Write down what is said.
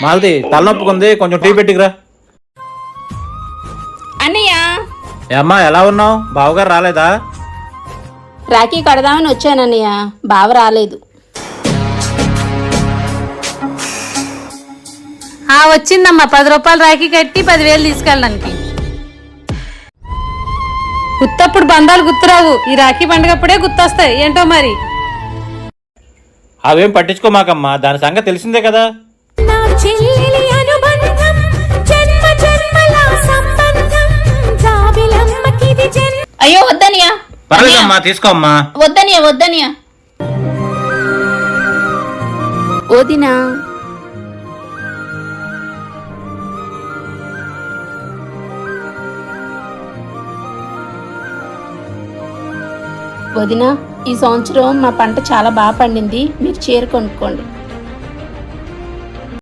మాలతి తలనొప్పుకుంది, కొంచెం టీ పెట్టికిరా. అన్నయ్య, అమ్మా ఎలా ఉన్నావు? బావగారు రాలేదా? రాఖీ కడదామని వచ్చానన్నయ్య, బావ రాలేదు. వచ్చిందమ్మా, 10 రూపాయలు రాఖీ కట్టి 10,000 తీసుకెళ్ళడానికి. గుత్తప్పుడు బంధాలు గుర్తురావు, ఈ రాఖీ పండుగప్పుడే గుర్తొస్తాయి ఏంటో మరి. అవేం పట్టించుకోమాకమ్మా, దాని సంగతి తెలిసిందే కదా. అయ్యో వద్దనియా. పర్లేదమ్మా, తీసుకోమ్మా. వద్దనియా వద్దనియా. వదినా, వదినా, ఈ సంవత్సరం మా పంట చాలా బాగా పండింది, మీరు చీర కొనుక్కోండి.